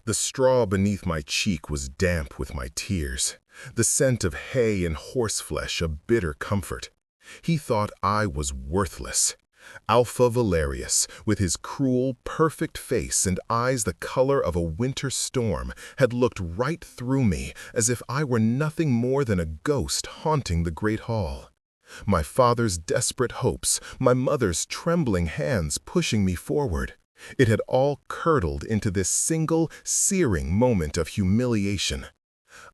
The straw beneath my cheek was damp with my tears, the scent of hay and horseflesh a bitter comfort. He thought I was worthless. Alpha Valerius, with his cruel, perfect face and eyes the color of a winter storm, had looked right through me as if I were nothing more than a ghost haunting the great hall. My father's desperate hopes, my mother's trembling hands pushing me forward. It had all curdled into this single, searing moment of humiliation.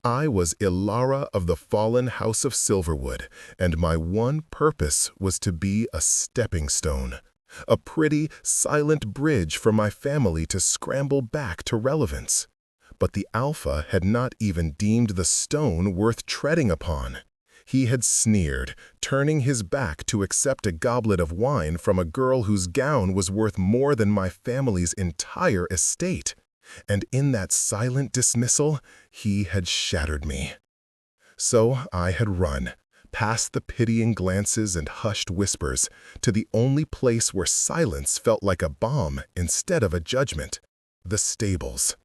I was Ilara of the fallen House of Silverwood, and my one purpose was to be a stepping stone, a pretty, silent bridge for my family to scramble back to relevance. But the Alpha had not even deemed the stone worth treading upon. He had sneered, turning his back to accept a goblet of wine from a girl whose gown was worth more than my family's entire estate. And in that silent dismissal, he had shattered me. So I had run, past the pitying glances and hushed whispers, to the only place where silence felt like a bomb instead of a judgment, the stables.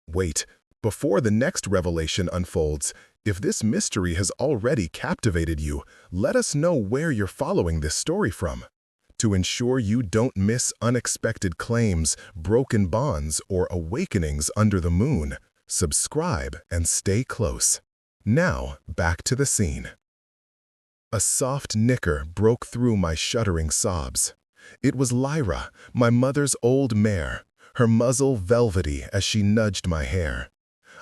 Wait, before the next revelation unfolds, if this mystery has already captivated you, let us know where you're following this story from. To ensure you don't miss unexpected claims, broken bonds, or awakenings under the moon, subscribe and stay close. Now, back to the scene. A soft nicker broke through my shuddering sobs. It was Lyra, my mother's old mare, her muzzle velvety as she nudged my hair.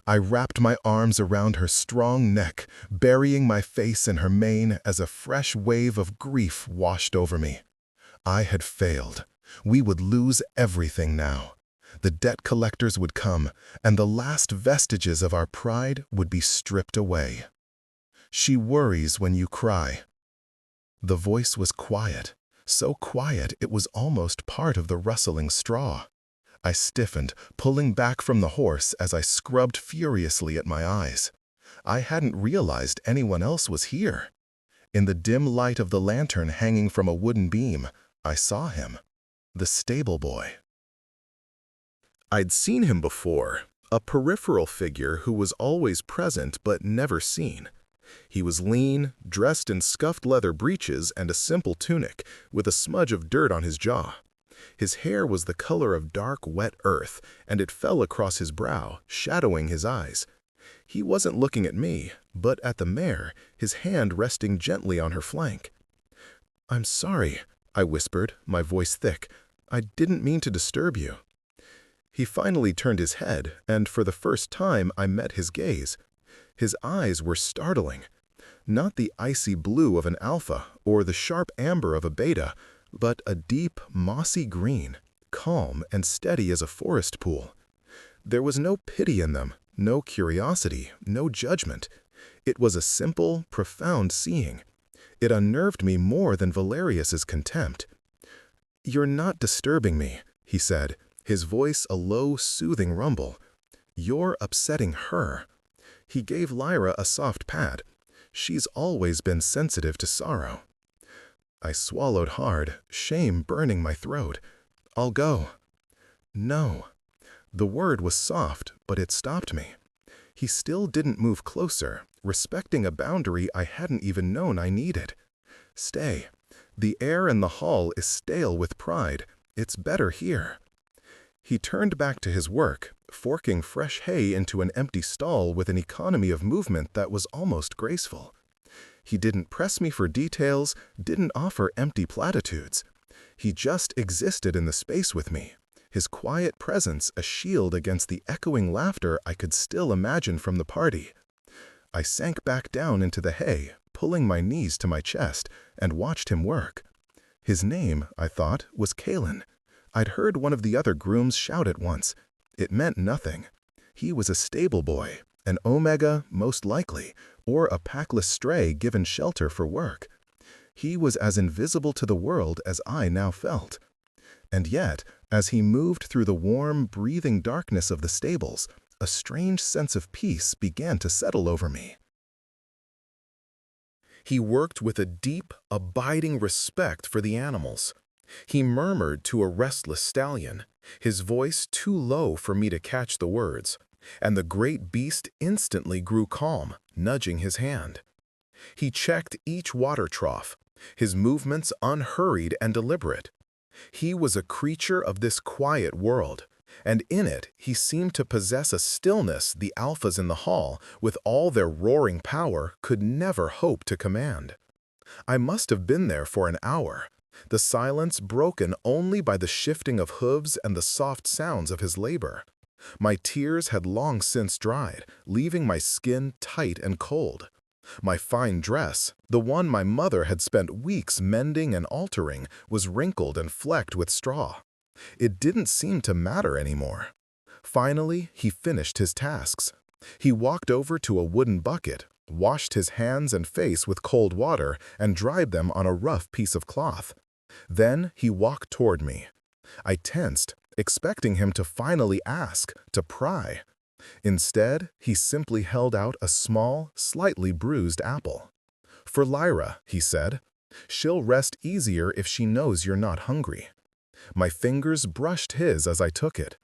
I wrapped my arms around her strong neck, burying my face in her mane as a fresh wave of grief washed over me. I had failed. We would lose everything now. The debt collectors would come, and the last vestiges of our pride would be stripped away. She worries when you cry. The voice was quiet, so quiet it was almost part of the rustling straw. I stiffened, pulling back from the horse as I scrubbed furiously at my eyes. I hadn't realized anyone else was here. In the dim light of the lantern hanging from a wooden beam, I saw him, the stable boy. I'd seen him before, a peripheral figure who was always present but never seen. He was lean, dressed in scuffed leather breeches and a simple tunic, with a smudge of dirt on his jaw. His hair was the color of dark, wet earth, and it fell across his brow, shadowing his eyes. He wasn't looking at me, but at the mare, his hand resting gently on her flank. "I'm sorry," I whispered, my voice thick. "I didn't mean to disturb you." He finally turned his head, and for the first time I met his gaze. His eyes were startling. Not the icy blue of an alpha or the sharp amber of a beta, but a deep, mossy green, calm and steady as a forest pool. There was no pity in them, no curiosity, no judgment. It was a simple, profound seeing. It unnerved me more than Valerius's contempt. "You're not disturbing me," he said, his voice a low, soothing rumble. "You're upsetting her." He gave Lyra a soft pat. She's always been sensitive to sorrow. I swallowed hard, shame burning my throat. "I'll go." "No." The word was soft, but it stopped me. He still didn't move closer, respecting a boundary I hadn't even known I needed. "Stay. The air in the hall is stale with pride. It's better here." He turned back to his work, forking fresh hay into an empty stall with an economy of movement that was almost graceful. He didn't press me for details, didn't offer empty platitudes. He just existed in the space with me, his quiet presence a shield against the echoing laughter I could still imagine from the party. I sank back down into the hay, pulling my knees to my chest, and watched him work. His name, I thought, was Kalen. I'd heard one of the other grooms shout it once. It meant nothing. He was a stable boy, an omega, most likely, or a packless stray given shelter for work. He was as invisible to the world as I now felt. And yet, as he moved through the warm, breathing darkness of the stables, a strange sense of peace began to settle over me. He worked with a deep, abiding respect for the animals. He murmured to a restless stallion, his voice too low for me to catch the words, and the great beast instantly grew calm, nudging his hand. He checked each water trough, his movements unhurried and deliberate. He was a creature of this quiet world, and in it he seemed to possess a stillness the alphas in the hall, with all their roaring power, could never hope to command. I must have been there for an hour, the silence broken only by the shifting of hooves and the soft sounds of his labor. My tears had long since dried, leaving my skin tight and cold. My fine dress, the one my mother had spent weeks mending and altering, was wrinkled and flecked with straw. It didn't seem to matter anymore. Finally, he finished his tasks. He walked over to a wooden bucket, washed his hands and face with cold water, and dried them on a rough piece of cloth. Then he walked toward me. I tensed, expecting him to finally ask, to pry. Instead, he simply held out a small, slightly bruised apple. "For Lyra," he said. "She'll rest easier if she knows you're not hungry." My fingers brushed his as I took it.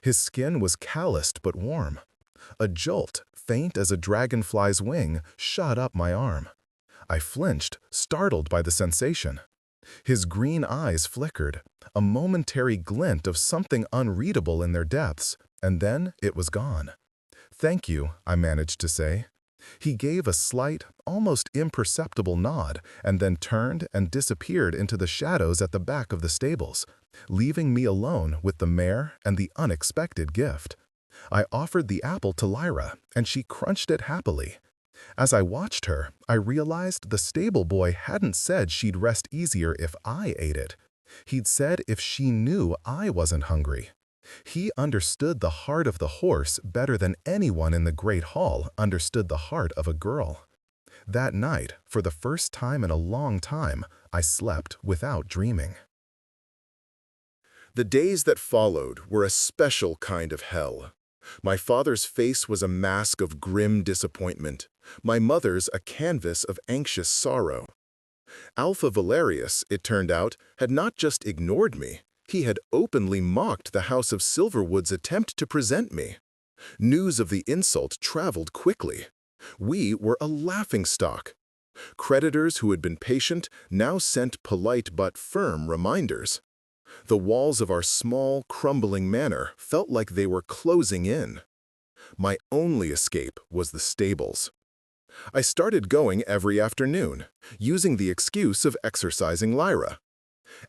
His skin was calloused but warm. A jolt, faint as a dragonfly's wing, shot up my arm. I flinched, startled by the sensation. His green eyes flickered, a momentary glint of something unreadable in their depths, and then it was gone. "Thank you," I managed to say. He gave a slight, almost imperceptible nod, and then turned and disappeared into the shadows at the back of the stables, leaving me alone with the mare and the unexpected gift. I offered the apple to Lyra, and she crunched it happily. As I watched her, I realized the stable boy hadn't said she'd rest easier if I ate it. He'd said if she knew I wasn't hungry. He understood the heart of the horse better than anyone in the Great Hall understood the heart of a girl. That night, for the first time in a long time, I slept without dreaming. The days that followed were a special kind of hell. My father's face was a mask of grim disappointment, my mother's a canvas of anxious sorrow. Alpha Valerius, it turned out, had not just ignored me, he had openly mocked the House of Silverwood's attempt to present me. News of the insult traveled quickly. We were a laughingstock. Creditors who had been patient now sent polite but firm reminders. The walls of our small, crumbling manor felt like they were closing in. My only escape was the stables. I started going every afternoon, using the excuse of exercising Lyra.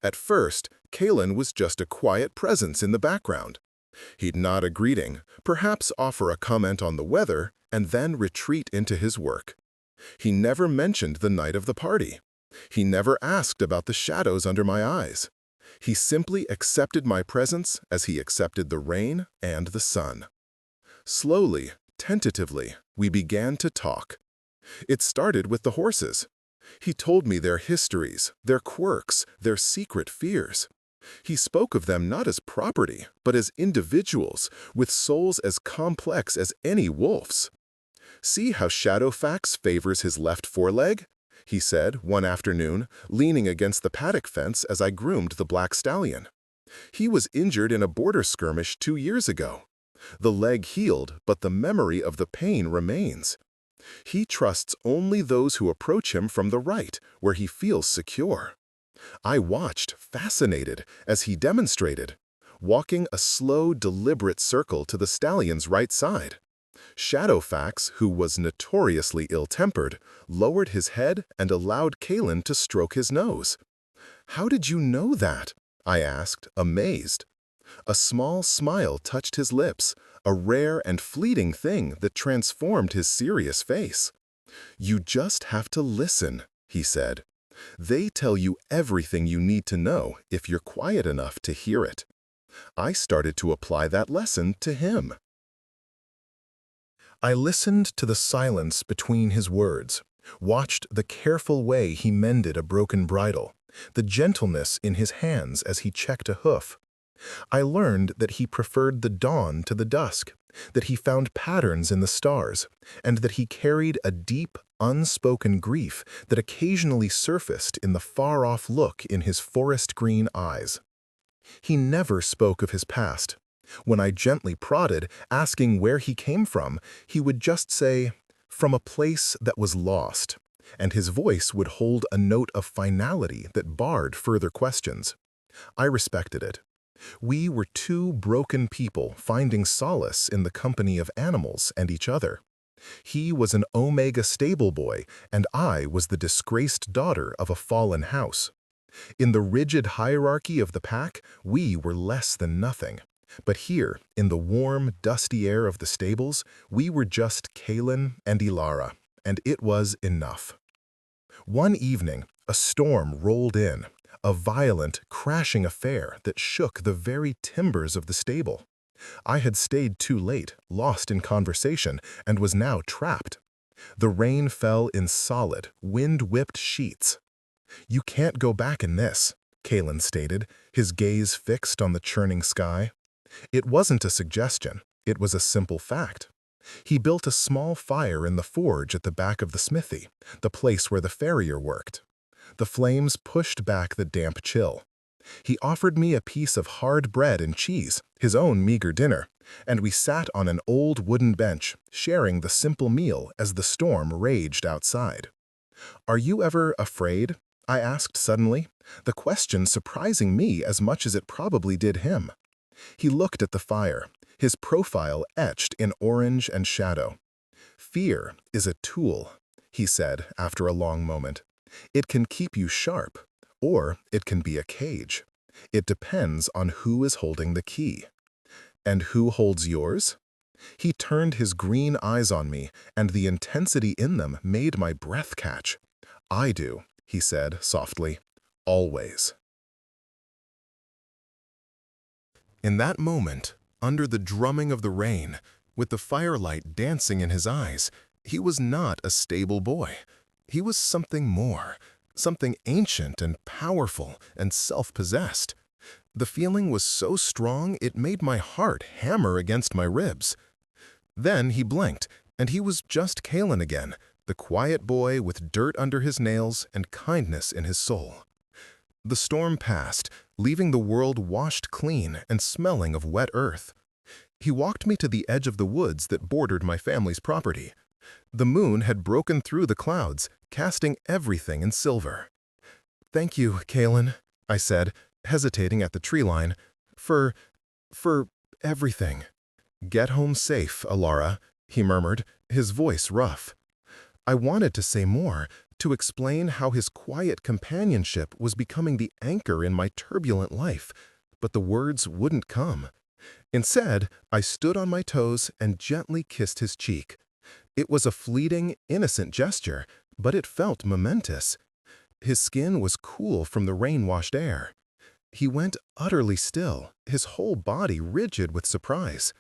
At first, Kalen was just a quiet presence in the background. He'd nod a greeting, perhaps offer a comment on the weather, and then retreat into his work. He never mentioned the night of the party. He never asked about the shadows under my eyes. He simply accepted my presence as he accepted the rain and the sun. Slowly, tentatively, we began to talk. It started with the horses. He told me their histories, their quirks, their secret fears. He spoke of them not as property, but as individuals, with souls as complex as any wolf's. "See how Shadowfax favors his left foreleg?" he said one afternoon, leaning against the paddock fence as I groomed the black stallion. "He was injured in a border skirmish 2 years ago. The leg healed, but the memory of the pain remains. He trusts only those who approach him from the right, where he feels secure." I watched, fascinated, as he demonstrated, walking a slow, deliberate circle to the stallion's right side. Shadowfax, who was notoriously ill-tempered, lowered his head and allowed Kalen to stroke his nose. "How did you know that?" I asked, amazed. A small smile touched his lips, a rare and fleeting thing that transformed his serious face. "You just have to listen," he said. "They tell you everything you need to know if you're quiet enough to hear it." I started to apply that lesson to him. I listened to the silence between his words, watched the careful way he mended a broken bridle, the gentleness in his hands as he checked a hoof. I learned that he preferred the dawn to the dusk, that he found patterns in the stars, and that he carried a deep, unspoken grief that occasionally surfaced in the far-off look in his forest-green eyes. He never spoke of his past. When I gently prodded, asking where he came from, he would just say, "From a place that was lost," and his voice would hold a note of finality that barred further questions. I respected it. We were two broken people finding solace in the company of animals and each other. He was an Omega stable boy, and I was the disgraced daughter of a fallen house. In the rigid hierarchy of the pack, we were less than nothing. But here, in the warm, dusty air of the stables, we were just Kaylin and Ilara, and it was enough. One evening, a storm rolled in, a violent, crashing affair that shook the very timbers of the stable. I had stayed too late, lost in conversation, and was now trapped. The rain fell in solid, wind-whipped sheets. "You can't go back in this," Kaylin stated, his gaze fixed on the churning sky. It wasn't a suggestion, it was a simple fact. He built a small fire in the forge at the back of the smithy, the place where the farrier worked. The flames pushed back the damp chill. He offered me a piece of hard bread and cheese, his own meager dinner, and we sat on an old wooden bench, sharing the simple meal as the storm raged outside. "Are you ever afraid?" I asked suddenly, the question surprising me as much as it probably did him. He looked at the fire, his profile etched in orange and shadow. "Fear is a tool," he said after a long moment. "It can keep you sharp, or it can be a cage. It depends on who is holding the key." "And who holds yours?" He turned his green eyes on me, and the intensity in them made my breath catch. "I do," he said softly. "Always." In that moment, under the drumming of the rain, with the firelight dancing in his eyes, he was not a stable boy. He was something more, something ancient and powerful and self-possessed. The feeling was so strong it made my heart hammer against my ribs. Then he blinked, and he was just Kaylin again, the quiet boy with dirt under his nails and kindness in his soul. The storm passed, leaving the world washed clean and smelling of wet earth. He walked me to the edge of the woods that bordered my family's property. The moon had broken through the clouds, casting everything in silver. "Thank you, Kaylin," I said, hesitating at the tree line, for everything." "Get home safe, Ilara," he murmured, his voice rough. I wanted to say more, to explain how his quiet companionship was becoming the anchor in my turbulent life, but the words wouldn't come. Instead, I stood on my toes and gently kissed his cheek. It was a fleeting, innocent gesture, but it felt momentous. His skin was cool from the rain-washed air. He went utterly still, his whole body rigid with surprise.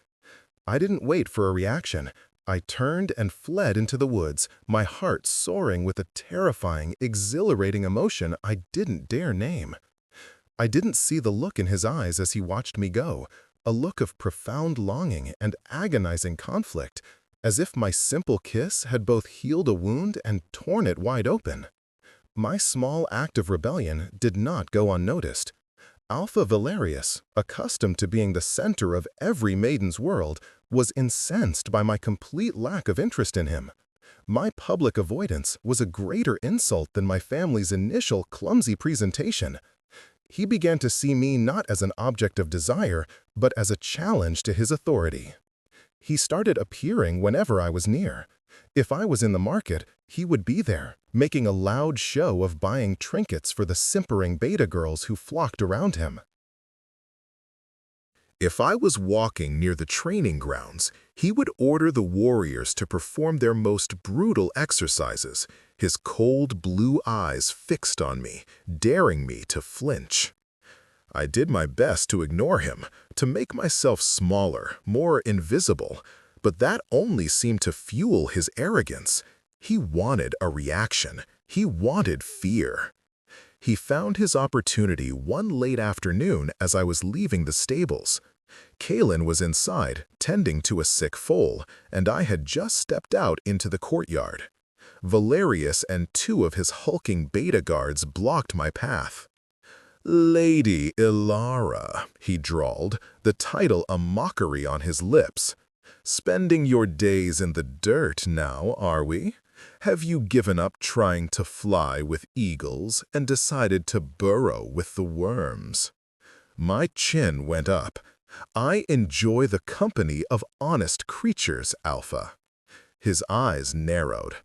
I didn't wait for a reaction. I turned and fled into the woods, my heart soaring with a terrifying, exhilarating emotion I didn't dare name. I didn't see the look in his eyes as he watched me go, a look of profound longing and agonizing conflict, as if my simple kiss had both healed a wound and torn it wide open. My small act of rebellion did not go unnoticed. Alpha Valerius, accustomed to being the center of every maiden's world, was incensed by my complete lack of interest in him. My public avoidance was a greater insult than my family's initial clumsy presentation. He began to see me not as an object of desire, but as a challenge to his authority. He started appearing whenever I was near. If I was in the market, he would be there, making a loud show of buying trinkets for the simpering beta girls who flocked around him. If I was walking near the training grounds, he would order the warriors to perform their most brutal exercises, his cold blue eyes fixed on me, daring me to flinch. I did my best to ignore him, to make myself smaller, more invisible, but that only seemed to fuel his arrogance. He wanted a reaction. He wanted fear. He found his opportunity one late afternoon as I was leaving the stables. Kalen was inside, tending to a sick foal, and I had just stepped out into the courtyard. Valerius and two of his hulking beta guards blocked my path. "Lady Ilara," he drawled, the title a mockery on his lips. "Spending your days in the dirt now, are we? Have you given up trying to fly with eagles and decided to burrow with the worms?" My chin went up. "I enjoy the company of honest creatures, Alpha." His eyes narrowed.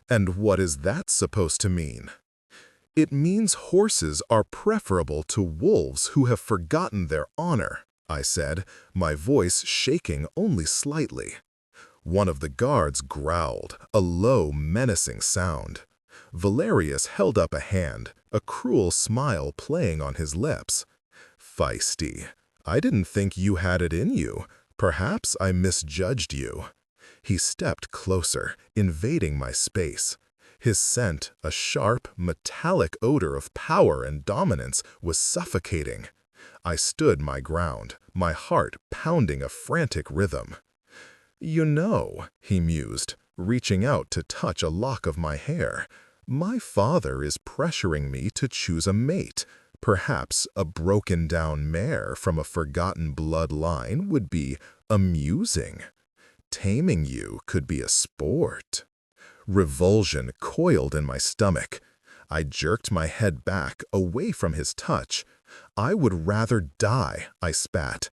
"And what is that supposed to mean?" "It means horses are preferable to wolves who have forgotten their honor," I said, my voice shaking only slightly. One of the guards growled, a low, menacing sound. Valerius held up a hand, a cruel smile playing on his lips. "Feisty. I didn't think you had it in you. Perhaps I misjudged you." He stepped closer, invading my space. His scent, a sharp, metallic odor of power and dominance, was suffocating. I stood my ground, my heart pounding a frantic rhythm. "You know," he mused, reaching out to touch a lock of my hair, "my father is pressuring me to choose a mate. Perhaps a broken-down mare from a forgotten bloodline would be amusing. Taming you could be a sport." Revulsion coiled in my stomach. I jerked my head back, away from his touch. "I would rather die," I spat.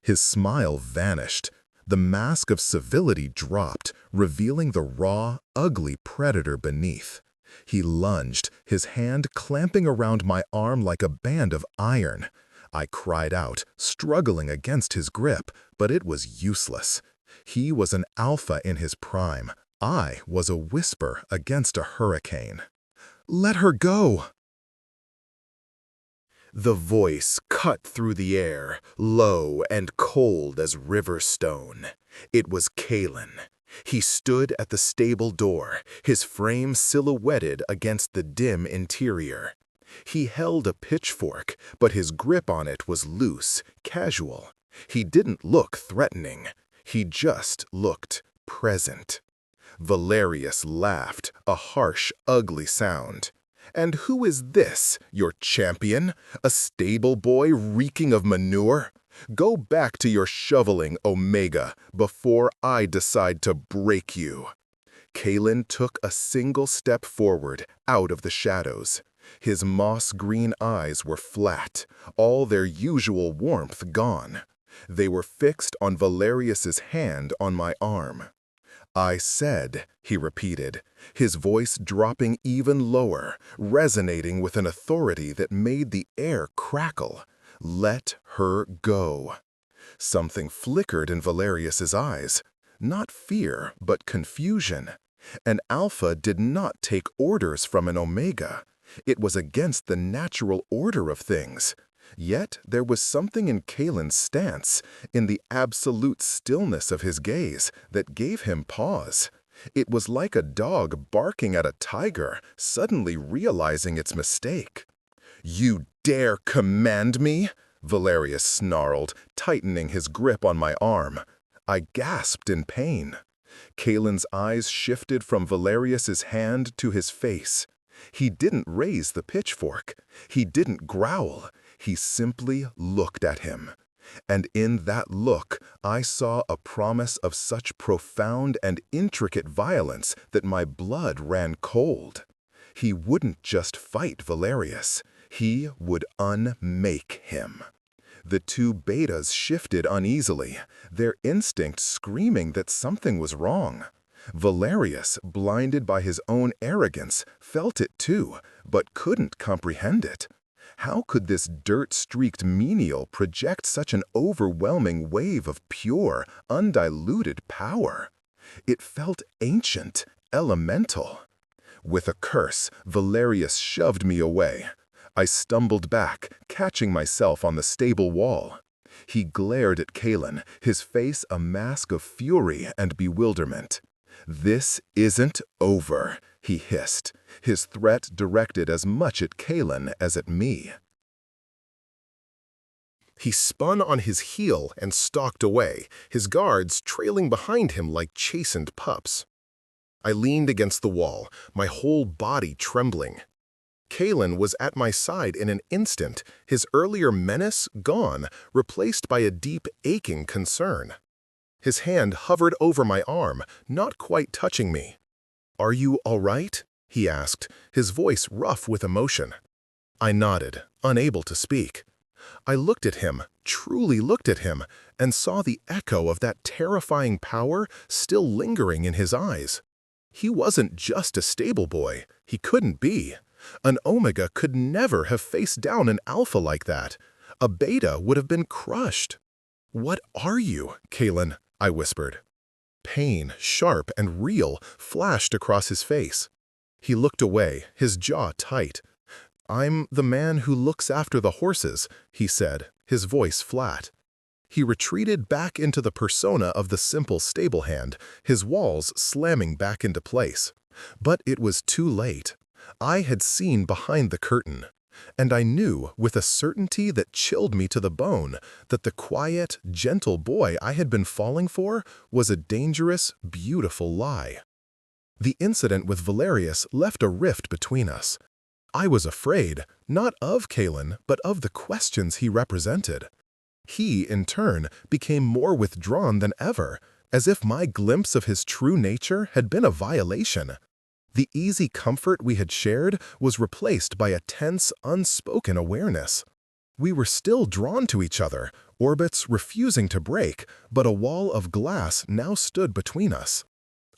His smile vanished. The mask of civility dropped, revealing the raw, ugly predator beneath. He lunged, his hand clamping around my arm like a band of iron. I cried out, struggling against his grip, but it was useless. He was an alpha in his prime. I was a whisper against a hurricane. "Let her go!" The voice cut through the air, low and cold as river stone. It was Kalen. He stood at the stable door, his frame silhouetted against the dim interior. He held a pitchfork, but his grip on it was loose, casual. He didn't look threatening. He just looked present. Valerius laughed, a harsh, ugly sound. "And who is this, your champion? A stable boy reeking of manure? Go back to your shoveling, Omega, before I decide to break you." Kalen took a single step forward, out of the shadows. His moss-green eyes were flat, all their usual warmth gone. They were fixed on Valerius's hand on my arm. "I said," he repeated, his voice dropping even lower, resonating with an authority that made the air crackle, "let her go." Something flickered in Valerius's eyes. Not fear, but confusion. An alpha did not take orders from an omega. It was against the natural order of things. Yet there was something in Kalen's stance, in the absolute stillness of his gaze, that gave him pause. It was like a dog barking at a tiger, suddenly realizing its mistake. "You dare command me?" Valerius snarled, tightening his grip on my arm. I gasped in pain. Kalen's eyes shifted from Valerius's hand to his face. He didn't raise the pitchfork. He didn't growl. He simply looked at him. And in that look, I saw a promise of such profound and intricate violence that my blood ran cold. He wouldn't just fight Valerius. He would unmake him. The two betas shifted uneasily, their instinct screaming that something was wrong. Valerius, blinded by his own arrogance, felt it too, but couldn't comprehend it. How could this dirt-streaked menial project such an overwhelming wave of pure, undiluted power? It felt ancient, elemental. With a curse, Valerius shoved me away. I stumbled back, catching myself on the stable wall. He glared at Kalen, his face a mask of fury and bewilderment. "This isn't over," he hissed, his threat directed as much at Kalen as at me. He spun on his heel and stalked away, his guards trailing behind him like chastened pups. I leaned against the wall, my whole body trembling. Kalen was at my side in an instant, his earlier menace gone, replaced by a deep, aching concern. His hand hovered over my arm, not quite touching me. "Are you all right?" he asked, his voice rough with emotion. I nodded, unable to speak. I looked at him, truly looked at him, and saw the echo of that terrifying power still lingering in his eyes. He wasn't just a stable boy. He couldn't be. An Omega could never have faced down an Alpha like that. A Beta would have been crushed. "What are you, Kalen?" I whispered. Pain, sharp and real, flashed across his face. He looked away, his jaw tight. "I'm the man who looks after the horses," he said, his voice flat. He retreated back into the persona of the simple stable hand, his walls slamming back into place. But it was too late. I had seen behind the curtain, and I knew with a certainty that chilled me to the bone that the quiet, gentle boy I had been falling for was a dangerous, beautiful lie. The incident with Valerius left a rift between us. I was afraid, not of Kalen, but of the questions he represented. He, in turn, became more withdrawn than ever, as if my glimpse of his true nature had been a violation. The easy comfort we had shared was replaced by a tense, unspoken awareness. We were still drawn to each other, orbits refusing to break, but a wall of glass now stood between us.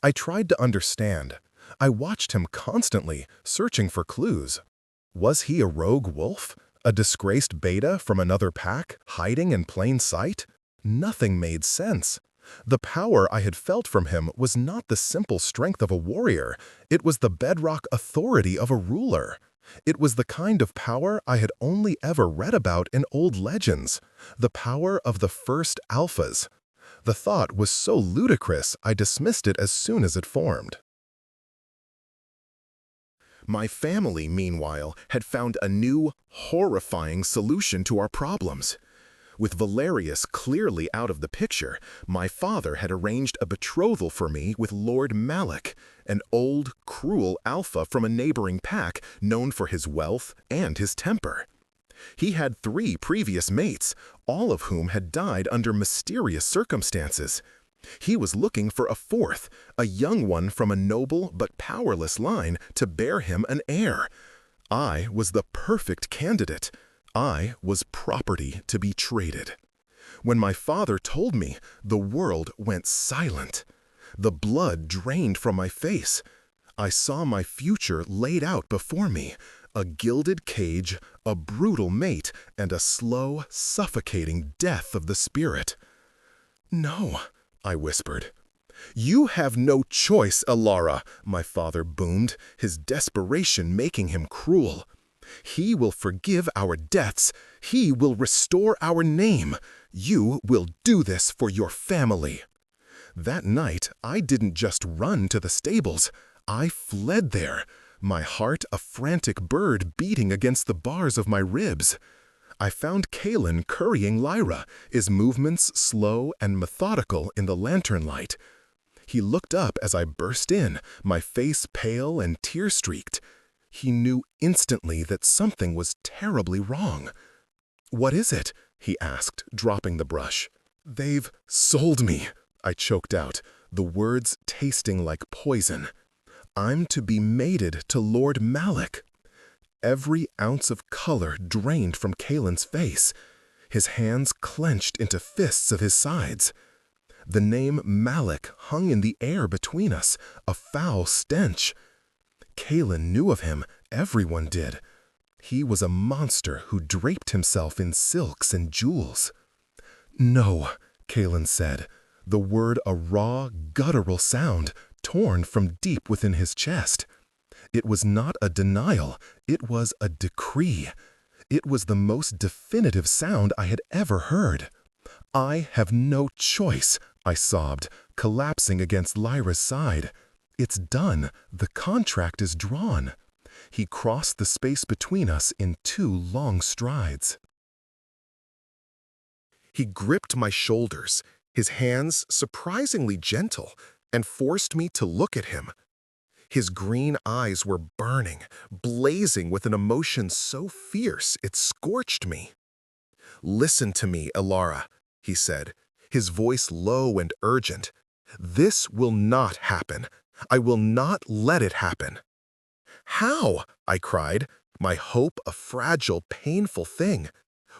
I tried to understand. I watched him constantly, searching for clues. Was he a rogue wolf? A disgraced Beta from another pack, hiding in plain sight? Nothing made sense. The power I had felt from him was not the simple strength of a warrior. It was the bedrock authority of a ruler. It was the kind of power I had only ever read about in old legends, the power of the first alphas. The thought was so ludicrous I dismissed it as soon as it formed. My family, meanwhile, had found a new, horrifying solution to our problems. With Valerius clearly out of the picture, my father had arranged a betrothal for me with Lord Malik, an old, cruel alpha from a neighboring pack known for his wealth and his temper. He had 3 previous mates, all of whom had died under mysterious circumstances. He was looking for a 4th, a young one from a noble but powerless line to bear him an heir. I was the perfect candidate. I was property to be traded. When my father told me, the world went silent. The blood drained from my face. I saw my future laid out before me, a gilded cage, a brutal mate, and a slow, suffocating death of the spirit. "No," I whispered. "You have no choice, Alara," my father boomed, his desperation making him cruel. "He will forgive our debts. He will restore our name. You will do this for your family." That night, I didn't just run to the stables. I fled there, my heart a frantic bird beating against the bars of my ribs. I found Kalen currying Lyra, his movements slow and methodical in the lantern light. He looked up as I burst in, my face pale and tear-streaked. He knew instantly that something was terribly wrong. "What is it?" he asked, dropping the brush. "They've sold me," I choked out, the words tasting like poison. "I'm to be mated to Lord Malik." Every ounce of color drained from Kalen's face. His hands clenched into fists of his sides. The name Malik hung in the air between us, a foul stench. Kalen knew of him, everyone did. He was a monster who draped himself in silks and jewels. "No," Kalen said, the word a raw, guttural sound, torn from deep within his chest. It was not a denial, it was a decree. It was the most definitive sound I had ever heard. "I have no choice," I sobbed, collapsing against Lyra's side. "It's done. The contract is drawn." He crossed the space between us in 2 long strides. He gripped my shoulders, his hands surprisingly gentle, and forced me to look at him. His green eyes were burning, blazing with an emotion so fierce it scorched me. "Listen to me, Elara," he said, his voice low and urgent. "This will not happen. I will not let it happen." "How?" I cried, my hope a fragile, painful thing.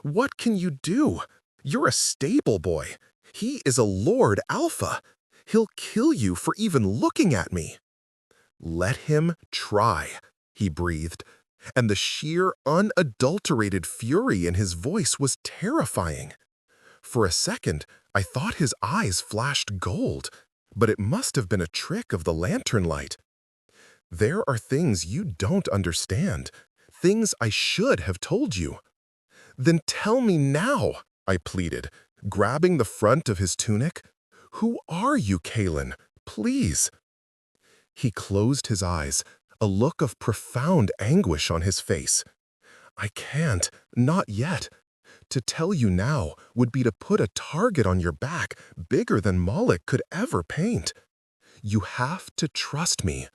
"What can you do? You're a stable boy. He is a Lord Alpha. He'll kill you for even looking at me." "Let him try," he breathed, and the sheer, unadulterated fury in his voice was terrifying. For a second, I thought his eyes flashed gold, but it must have been a trick of the lantern light. "There are things you don't understand, things I should have told you." "Then tell me now," I pleaded, grabbing the front of his tunic. "Who are you, Kalen? Please." He closed his eyes, a look of profound anguish on his face. "I can't, not yet. To tell you now would be to put a target on your back bigger than Moloch could ever paint. You have to trust me."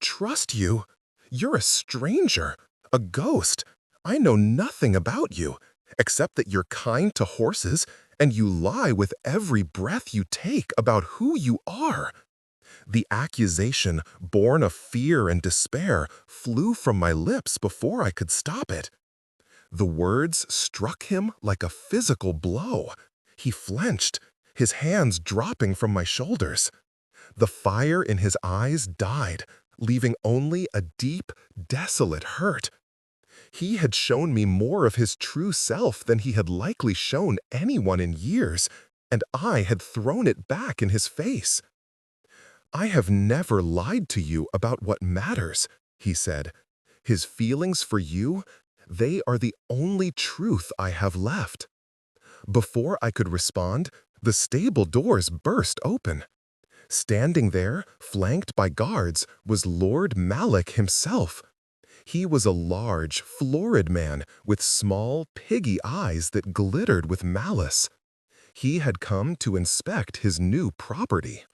"Trust you? You're a stranger, a ghost. I know nothing about you, except that you're kind to horses and you lie with every breath you take about who you are." The accusation, born of fear and despair, flew from my lips before I could stop it. The words struck him like a physical blow. He flinched, his hands dropping from my shoulders. The fire in his eyes died, leaving only a deep, desolate hurt. He had shown me more of his true self than he had likely shown anyone in years, and I had thrown it back in his face. "I have never lied to you about what matters," he said. "His feelings for you, they are the only truth I have left." Before I could respond, the stable doors burst open. Standing there, flanked by guards, was Lord Malik himself. He was a large, florid man with small, piggy eyes that glittered with malice. He had come to inspect his new property.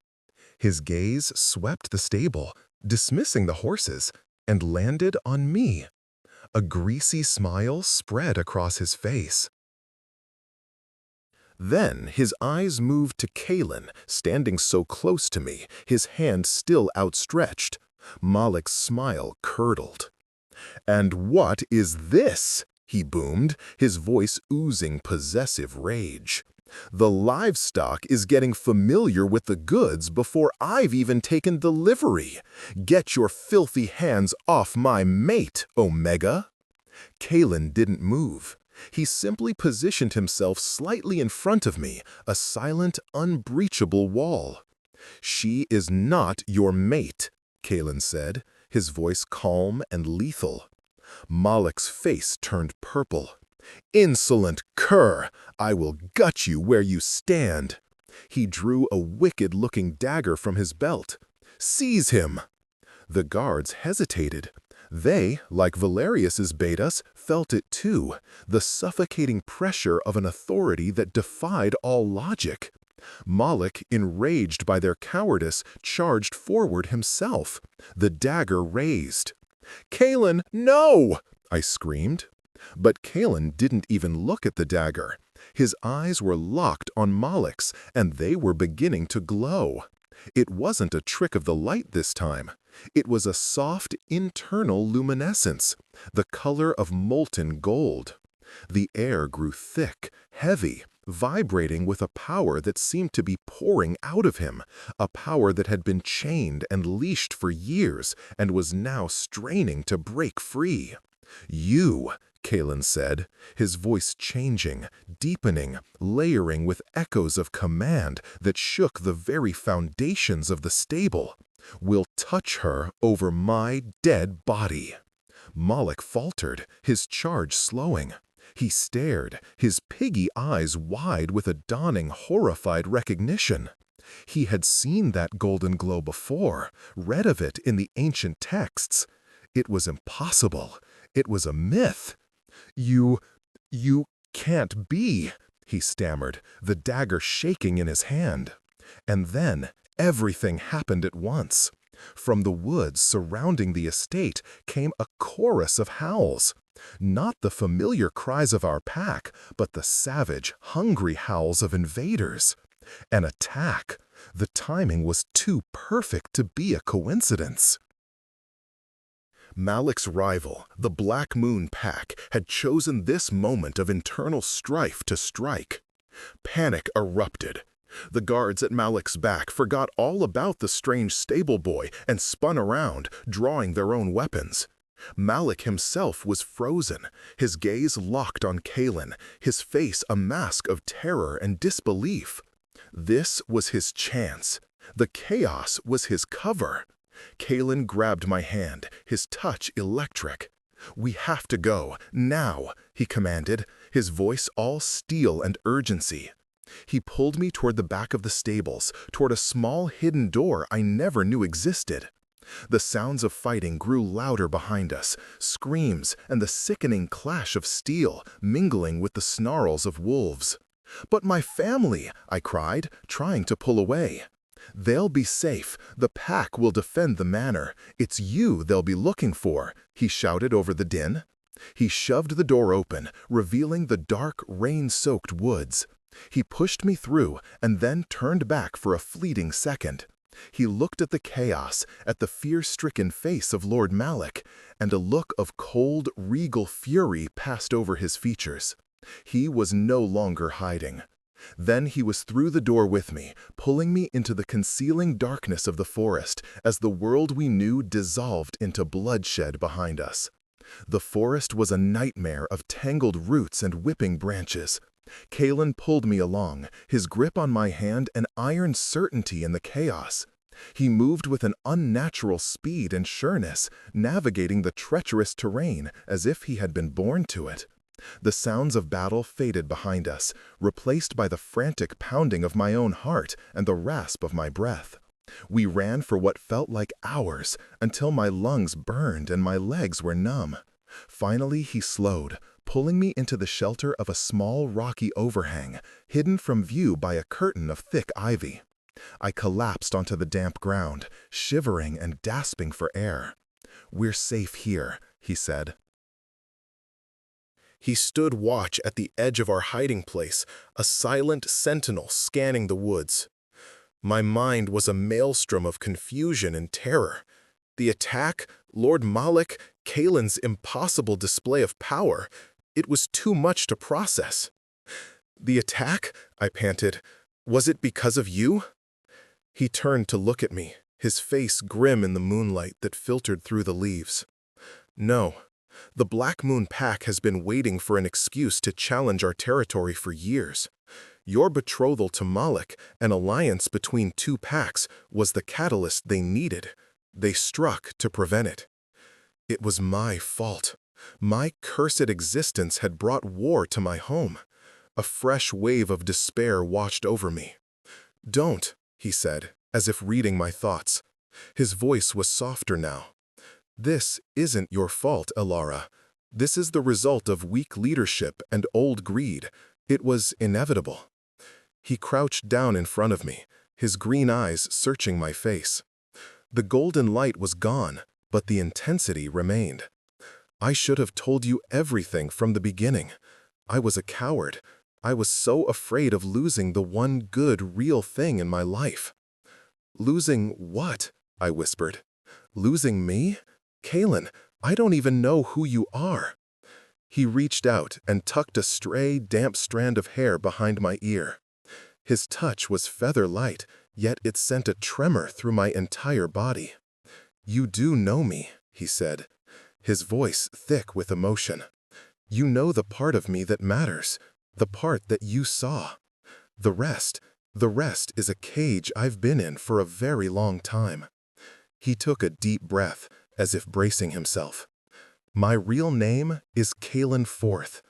His gaze swept the stable, dismissing the horses, and landed on me. A greasy smile spread across his face. Then his eyes moved to Kalen, standing so close to me, his hand still outstretched. Malik's smile curdled. "And what is this?" he boomed, his voice oozing possessive rage. "The livestock is getting familiar with the goods before I've even taken delivery. Get your filthy hands off my mate, Omega." Kalen didn't move. He simply positioned himself slightly in front of me, a silent, unbreachable wall. "She is not your mate," Kalen said, his voice calm and lethal. Malik's face turned purple. "Insolent cur! I will gut you where you stand." He drew a wicked-looking dagger from his belt. "Seize him!" The guards hesitated. They, like Valerius's Betas, felt it too, the suffocating pressure of an authority that defied all logic. Moloch, enraged by their cowardice, charged forward himself, the dagger raised. "Kalen, no!" I screamed. But Kalen didn't even look at the dagger. His eyes were locked on Moloch's, and they were beginning to glow. It wasn't a trick of the light this time. It was a soft, internal luminescence, the color of molten gold. The air grew thick, heavy, vibrating with a power that seemed to be pouring out of him, a power that had been chained and leashed for years and was now straining to break free. "You," Kalen said, his voice changing, deepening, layering with echoes of command that shook the very foundations of the stable, "will touch her over my dead body." Moloch faltered, his charge slowing. He stared, his piggy eyes wide with a dawning horrified recognition. He had seen that golden glow before, read of it in the ancient texts. It was impossible. It was a myth. You can't be," he stammered, the dagger shaking in his hand. And then everything happened at once. From the woods surrounding the estate came a chorus of howls. Not the familiar cries of our pack, but the savage, hungry howls of invaders. An attack. The timing was too perfect to be a coincidence. Malik's rival, the Black Moon Pack, had chosen this moment of internal strife to strike. Panic erupted. The guards at Malik's back forgot all about the strange stable boy and spun around, drawing their own weapons. Malik himself was frozen, his gaze locked on Kalen, his face a mask of terror and disbelief. This was his chance. The chaos was his cover. Kalen grabbed my hand, his touch electric. "We have to go, now," he commanded, his voice all steel and urgency. He pulled me toward the back of the stables, toward a small hidden door I never knew existed. The sounds of fighting grew louder behind us, screams and the sickening clash of steel mingling with the snarls of wolves. "But my family," I cried, trying to pull away. "They'll be safe. The pack will defend the manor. It's you they'll be looking for," he shouted over the din. He shoved the door open, revealing the dark, rain-soaked woods. He pushed me through and then turned back for a fleeting second. He looked at the chaos, at the fear-stricken face of Lord Malik, and a look of cold, regal fury passed over his features. He was no longer hiding. Then he was through the door with me, pulling me into the concealing darkness of the forest as the world we knew dissolved into bloodshed behind us. The forest was a nightmare of tangled roots and whipping branches. Kalen pulled me along, his grip on my hand an iron certainty in the chaos. He moved with an unnatural speed and sureness, navigating the treacherous terrain as if he had been born to it. The sounds of battle faded behind us, replaced by the frantic pounding of my own heart and the rasp of my breath. We ran for what felt like hours, until my lungs burned and my legs were numb. Finally he slowed, pulling me into the shelter of a small rocky overhang, hidden from view by a curtain of thick ivy. I collapsed onto the damp ground, shivering and gasping for air. "We're safe here," he said. He stood watch at the edge of our hiding place, a silent sentinel scanning the woods. My mind was a maelstrom of confusion and terror. The attack, Lord Malik, Kalen's impossible display of power, it was too much to process. "The attack?" I panted. "Was it because of you?" He turned to look at me, his face grim in the moonlight that filtered through the leaves. "No. The Black Moon Pack has been waiting for an excuse to challenge our territory for years. Your betrothal to Malik, an alliance between two packs, was the catalyst they needed. They struck to prevent it. It was my fault. My cursed existence had brought war to my home." A fresh wave of despair washed over me. "Don't," he said, as if reading my thoughts. His voice was softer now. "This isn't your fault, Elara. This is the result of weak leadership and old greed. It was inevitable." He crouched down in front of me, his green eyes searching my face. The golden light was gone, but the intensity remained. "I should have told you everything from the beginning. I was a coward. I was so afraid of losing the one good, real thing in my life." "Losing what?" I whispered. "Losing me? Kalen, I don't even know who you are." He reached out and tucked a stray, damp strand of hair behind my ear. His touch was feather-light, yet it sent a tremor through my entire body. "You do know me," he said, his voice thick with emotion. "You know the part of me that matters, the part that you saw. The rest is a cage I've been in for a very long time." He took a deep breath, as if bracing himself. "My real name is Kalen IV.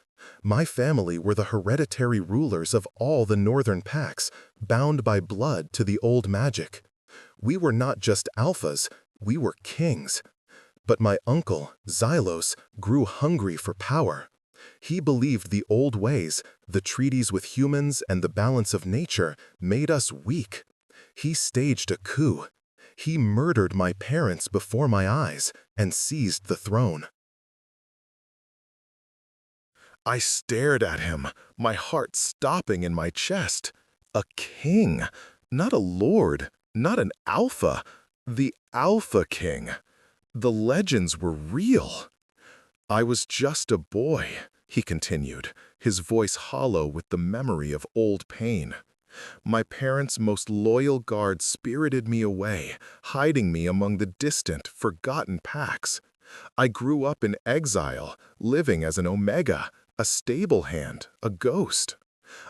My family were the hereditary rulers of all the northern packs, bound by blood to the old magic. We were not just alphas, we were kings. But my uncle, Xylos, grew hungry for power. He believed the old ways, the treaties with humans and the balance of nature, made us weak. He staged a coup. He murdered my parents before my eyes and seized the throne. I stared at him, my heart stopping in my chest. A king, not a lord, not an alpha, the Alpha King. The legends were real. I was just a boy, he continued, his voice hollow with the memory of old pain. My parents' most loyal guard spirited me away, hiding me among the distant, forgotten packs. I grew up in exile, living as an Omega, a stable hand, a ghost.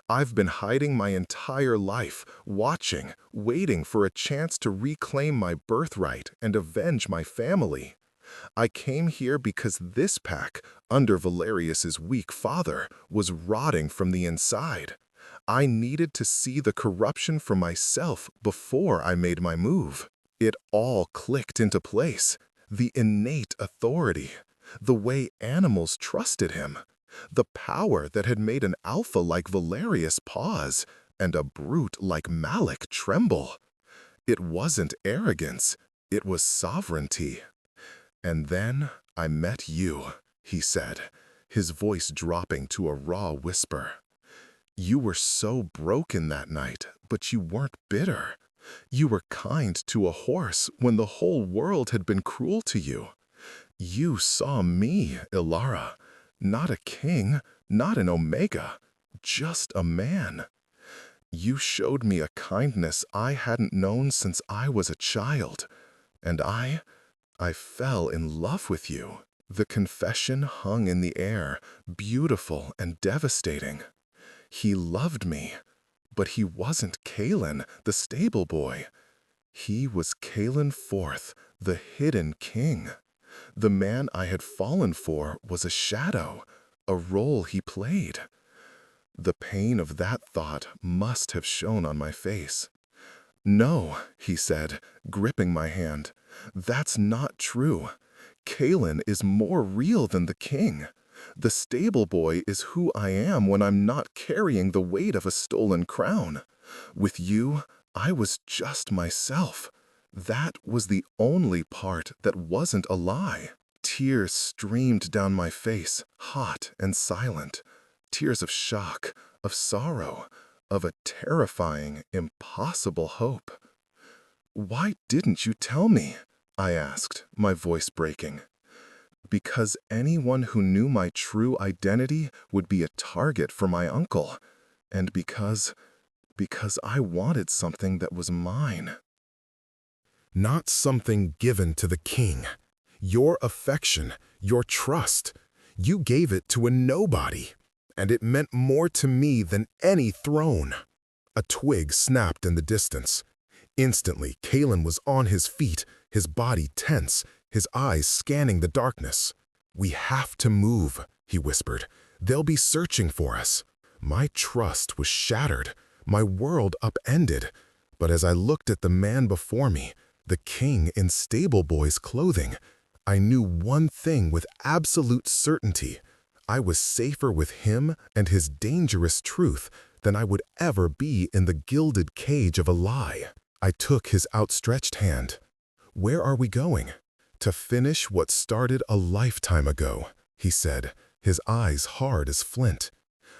I've been hiding my entire life, watching, waiting for a chance to reclaim my birthright and avenge my family. I came here because this pack, under Valerius's weak father, was rotting from the inside. I needed to see the corruption for myself before I made my move. It all clicked into place. The innate authority, the way animals trusted him, the power that had made an alpha like Valerius pause and a brute like Malik tremble. It wasn't arrogance, it was sovereignty. And then I met you, he said, his voice dropping to a raw whisper. You were so broken that night, but you weren't bitter. You were kind to a horse when the whole world had been cruel to you. You saw me, Ilara, not a king, not an Omega, just a man. You showed me a kindness I hadn't known since I was a child, and I fell in love with you. The confession hung in the air, beautiful and devastating. He loved me, but he wasn't Kalen, the stable boy. He was Kalen Forth, the hidden king. The man I had fallen for was a shadow, a role he played. The pain of that thought must have shown on my face. No, he said, gripping my hand, that's not true. Kalen is more real than the king. The stable boy is who I am when I'm not carrying the weight of a stolen crown. With you, I was just myself. That was the only part that wasn't a lie. Tears streamed down my face, hot and silent. Tears of shock, of sorrow, of a terrifying, impossible hope. Why didn't you tell me? I asked, my voice breaking. Because anyone who knew my true identity would be a target for my uncle, and because I wanted something that was mine. Not something given to the king. Your affection, your trust, you gave it to a nobody, and it meant more to me than any throne. A twig snapped in the distance. Instantly, Kalen was on his feet, his body tense, his eyes scanning the darkness. We have to move, he whispered. They'll be searching for us. My trust was shattered, my world upended. But as I looked at the man before me, the king in stable boy's clothing, I knew one thing with absolute certainty. I was safer with him and his dangerous truth than I would ever be in the gilded cage of a lie. I took his outstretched hand. Where are we going? To finish what started a lifetime ago, he said, his eyes hard as flint.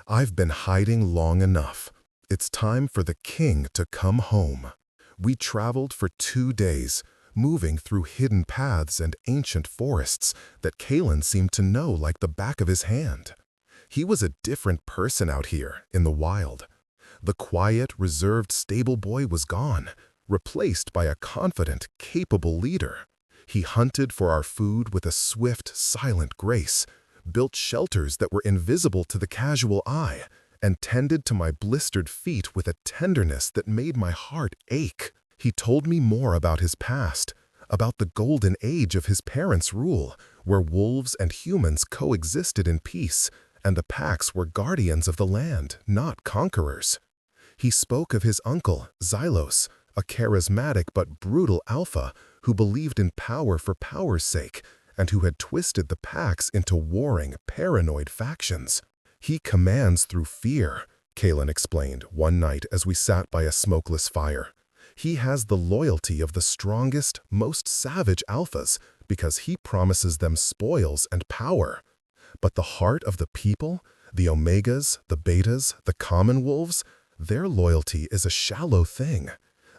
I've been hiding long enough. It's time for the king to come home. We traveled for 2 days, moving through hidden paths and ancient forests that Kalen seemed to know like the back of his hand. He was a different person out here in the wild. The quiet, reserved stable boy was gone, replaced by a confident, capable leader. He hunted for our food with a swift, silent grace, built shelters that were invisible to the casual eye, and tended to my blistered feet with a tenderness that made my heart ache. He told me more about his past, about the golden age of his parents' rule, where wolves and humans coexisted in peace, and the packs were guardians of the land, not conquerors. He spoke of his uncle, Xylos, a charismatic but brutal alpha who believed in power for power's sake, and who had twisted the packs into warring, paranoid factions. He commands through fear, Kalen explained one night as we sat by a smokeless fire. He has the loyalty of the strongest, most savage alphas because he promises them spoils and power. But the heart of the people, the omegas, the betas, the common wolves, their loyalty is a shallow thing.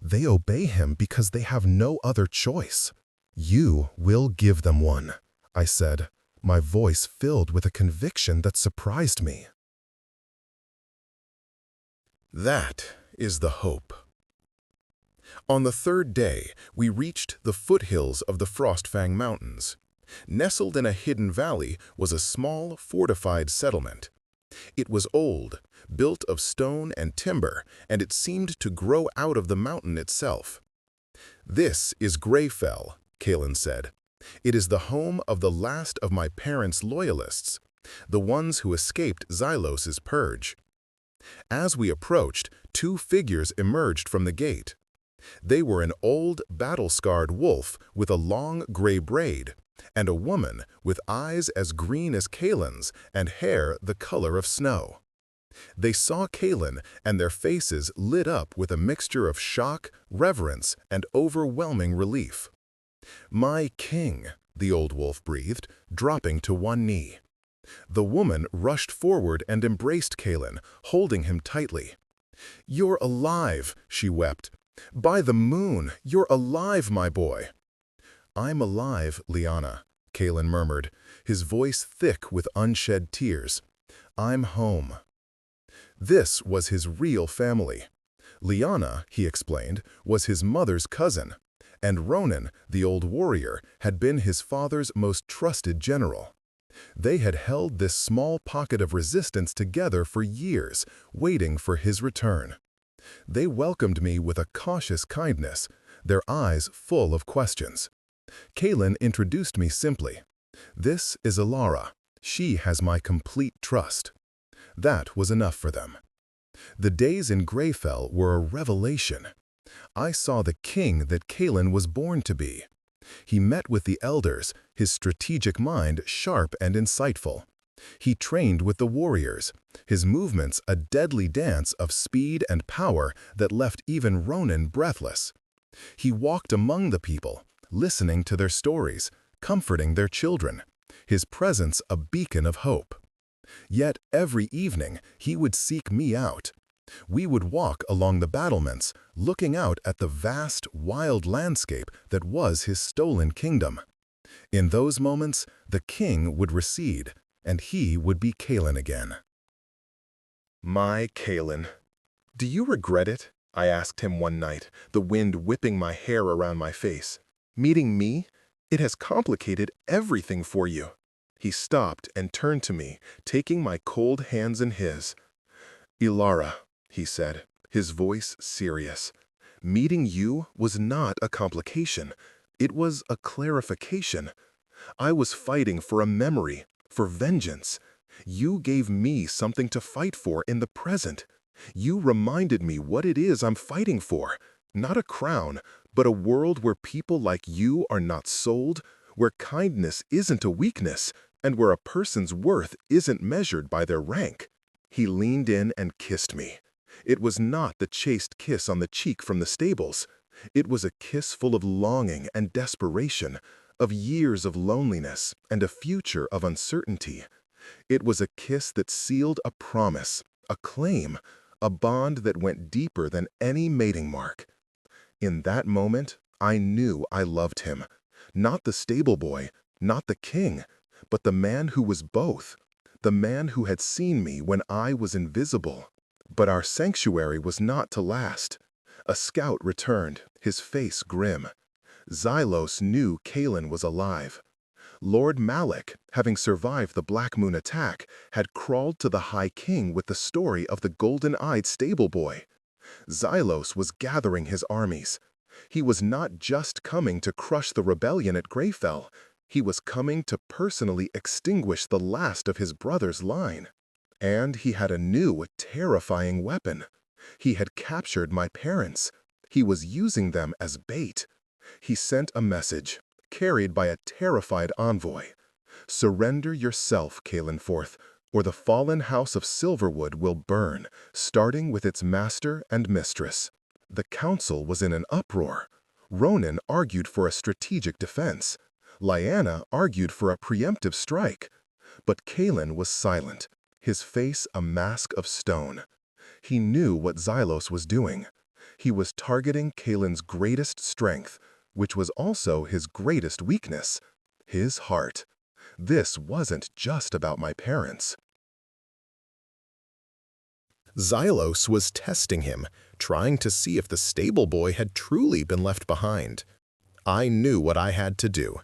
They obey him because they have no other choice. You will give them one, I said, my voice filled with a conviction that surprised me. That is the hope. On the third day, we reached the foothills of the Frostfang Mountains. Nestled in a hidden valley was a small, fortified settlement. It was old, built of stone and timber, and it seemed to grow out of the mountain itself. "This is Greyfell," Kalen said. "It is the home of the last of my parents' loyalists, the ones who escaped Xylos's purge." As we approached, two figures emerged from the gate. They were an old, battle-scarred wolf with a long gray braid, and a woman with eyes as green as Kalen's and hair the color of snow. They saw Kalen, and their faces lit up with a mixture of shock, reverence, and overwhelming relief. "My king," the old wolf breathed, dropping to one knee. The woman rushed forward and embraced Kalen, holding him tightly. "You're alive," she wept. "By the moon, you're alive, my boy." "I'm alive, Liana," Kalen murmured, his voice thick with unshed tears. "I'm home." This was his real family. Liana, he explained, was his mother's cousin, and Ronan, the old warrior, had been his father's most trusted general. They had held this small pocket of resistance together for years, waiting for his return. They welcomed me with a cautious kindness, their eyes full of questions. Kalen introduced me simply. "This is Alara. She has my complete trust." That was enough for them. The days in Greyfell were a revelation. I saw the king that Kalen was born to be. He met with the elders, his strategic mind sharp and insightful. He trained with the warriors, his movements a deadly dance of speed and power that left even Ronan breathless. He walked among the people, listening to their stories, comforting their children, his presence a beacon of hope. Yet every evening he would seek me out. We would walk along the battlements, looking out at the vast, wild landscape that was his stolen kingdom. In those moments, the king would recede, and he would be Kalen again. "My Kalen, do you regret it?" I asked him one night, the wind whipping my hair around my face. "Meeting me? It has complicated everything for you." He stopped and turned to me, taking my cold hands in his. "Ilara," he said, his voice serious, "meeting you was not a complication. It was a clarification. I was fighting for a memory, for vengeance. You gave me something to fight for in the present. You reminded me what it is I'm fighting for. Not a crown, but a world where people like you are not sold, where kindness isn't a weakness, and where a person's worth isn't measured by their rank." He leaned in and kissed me. It was not the chaste kiss on the cheek from the stables. It was a kiss full of longing and desperation, of years of loneliness and a future of uncertainty. It was a kiss that sealed a promise, a claim, a bond that went deeper than any mating mark. In that moment, I knew I loved him. Not the stable boy, not the king, but the man who was both. The man who had seen me when I was invisible. But our sanctuary was not to last. A scout returned, his face grim. Xylos knew Kalen was alive. Lord Malik, having survived the Black Moon attack, had crawled to the High King with the story of the golden-eyed stable boy. Xylos was gathering his armies. He was not just coming to crush the rebellion at Greyfell. He was coming to personally extinguish the last of his brother's line. And he had a new, terrifying weapon. He had captured my parents. He was using them as bait. He sent a message. carried by a terrified envoy. "Surrender yourself, Caelenforth, or the fallen house of Silverwood will burn, starting with its master and mistress." The council was in an uproar. Ronan argued for a strategic defense. Lyanna argued for a preemptive strike. But Calen was silent, his face a mask of stone. He knew what Xylos was doing. He was targeting Calen's greatest strength, which was also his greatest weakness, his heart. This wasn't just about my parents. Xylos was testing him, trying to see if the stable boy had truly been left behind. I knew what I had to do.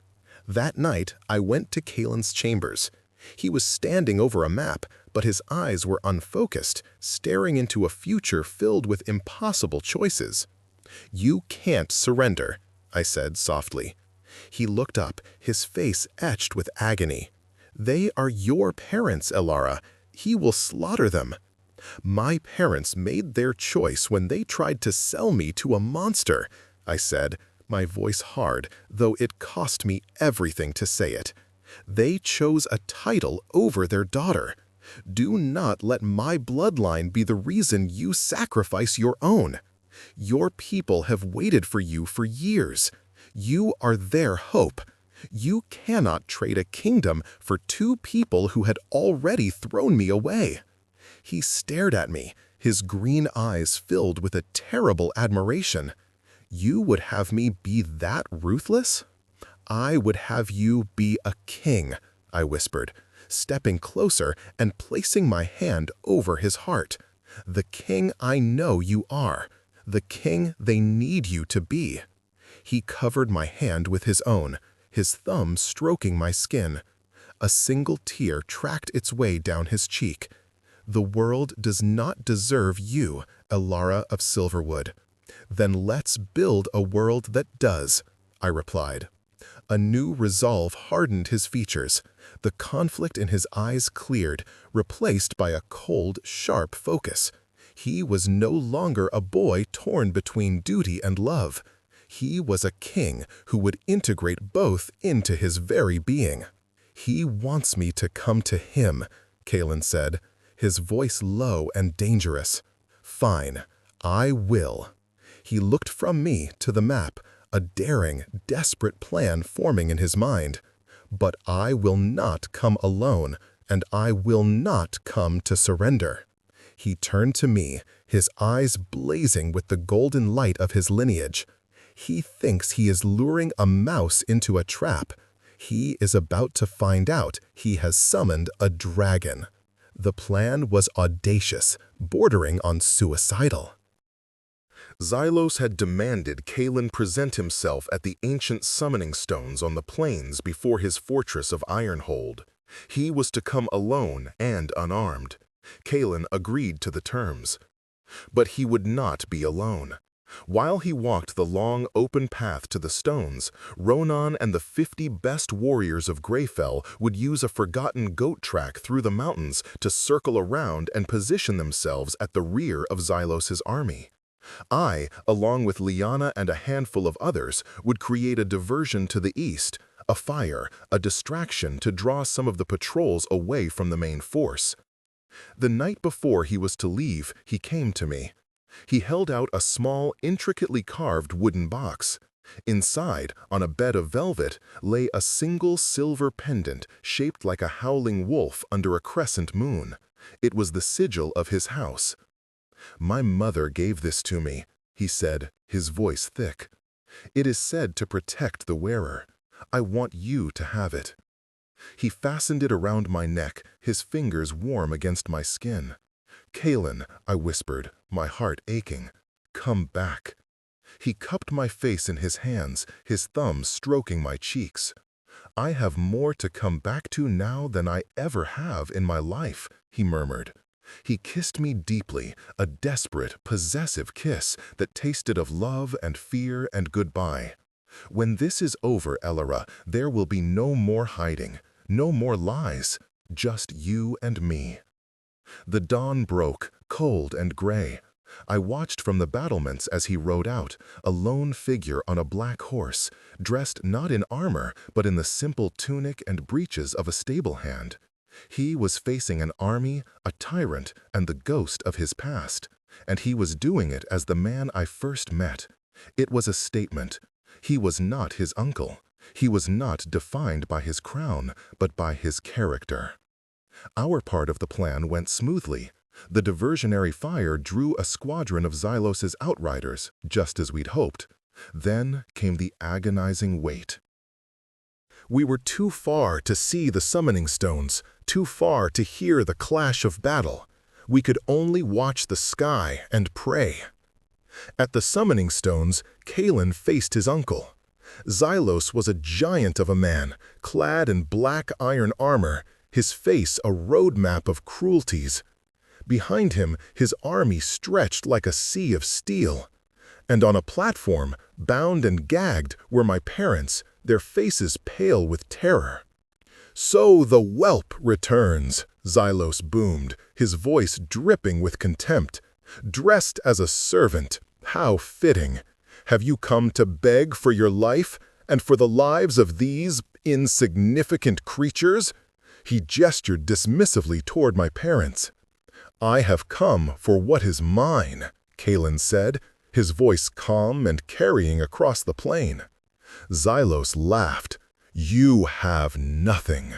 That night, I went to Calen's chambers. He was standing over a map, but his eyes were unfocused, staring into a future filled with impossible choices. "You can't surrender," I said softly. He looked up, his face etched with agony. "They are your parents, Elara. He will slaughter them." "My parents made their choice when they tried to sell me to a monster," I said, my voice hard, though it cost me everything to say it. "They chose a title over their daughter. Do not let my bloodline be the reason you sacrifice your own. Your people have waited for you for years. You are their hope. You cannot trade a kingdom for two people who had already thrown me away." He stared at me, his green eyes filled with a terrible admiration. "You would have me be that ruthless?" "I would have you be a king," I whispered, stepping closer and placing my hand over his heart. "The king I know you are, the king they need you to be." He covered my hand with his own, his thumb stroking my skin. A single tear tracked its way down his cheek. "The world does not deserve you, Elara of Silverwood." "Then let's build a world that does," I replied. A new resolve hardened his features. The conflict in his eyes cleared, replaced by a cold, sharp focus. He was no longer a boy torn between duty and love. He was a king who would integrate both into his very being. "He wants me to come to him," Calen said, his voice low and dangerous. "Fine, I will." He looked from me to the map, a daring, desperate plan forming in his mind. "But I will not come alone, and I will not come to surrender." He turned to me, his eyes blazing with the golden light of his lineage. "He thinks he is luring a mouse into a trap. He is about to find out he has summoned a dragon." The plan was audacious, bordering on suicidal. Xylos had demanded Calen present himself at the ancient summoning stones on the plains before his fortress of Ironhold. He was to come alone and unarmed. Calen agreed to the terms. But he would not be alone. While he walked the long, open path to the stones, Ronan and the 50 best warriors of Greyfell would use a forgotten goat track through the mountains to circle around and position themselves at the rear of Xylos's army. I, along with Lyanna and a handful of others, would create a diversion to the east, a fire, a distraction to draw some of the patrols away from the main force. The night before he was to leave, he came to me. He held out a small, intricately carved wooden box. Inside, on a bed of velvet, lay a single silver pendant shaped like a howling wolf under a crescent moon. It was the sigil of his house. "My mother gave this to me," he said, his voice thick. "It is said to protect the wearer. I want you to have it." He fastened it around my neck, his fingers warm against my skin. "Calen," I whispered, my heart aching, "come back." He cupped my face in his hands, his thumbs stroking my cheeks. "I have more to come back to now than I ever have in my life," he murmured. He kissed me deeply, a desperate, possessive kiss that tasted of love and fear and goodbye. "When this is over, Elara, there will be no more hiding, no more lies, just you and me." The dawn broke, cold and gray. I watched from the battlements as he rode out, a lone figure on a black horse, dressed not in armor but in the simple tunic and breeches of a stable hand. He was facing an army, a tyrant, and the ghost of his past, and he was doing it as the man I first met. It was a statement. He was not his uncle. He was not defined by his crown, but by his character. Our part of the plan went smoothly. The diversionary fire drew a squadron of Xylos's outriders, just as we'd hoped. Then came the agonizing wait. We were too far to see the summoning stones, too far to hear the clash of battle. We could only watch the sky and pray. At the summoning stones, Kalen faced his uncle. Xylos was a giant of a man, clad in black iron armor, his face a roadmap of cruelties. Behind him, his army stretched like a sea of steel. And on a platform, bound and gagged, were my parents, their faces pale with terror. "So the whelp returns," Xylos boomed, his voice dripping with contempt. "Dressed as a servant, how fitting! Have you come to beg for your life and for the lives of these insignificant creatures?" He gestured dismissively toward my parents. "I have come for what is mine," Kalen said, his voice calm and carrying across the plain. Xylos laughed. "You have nothing."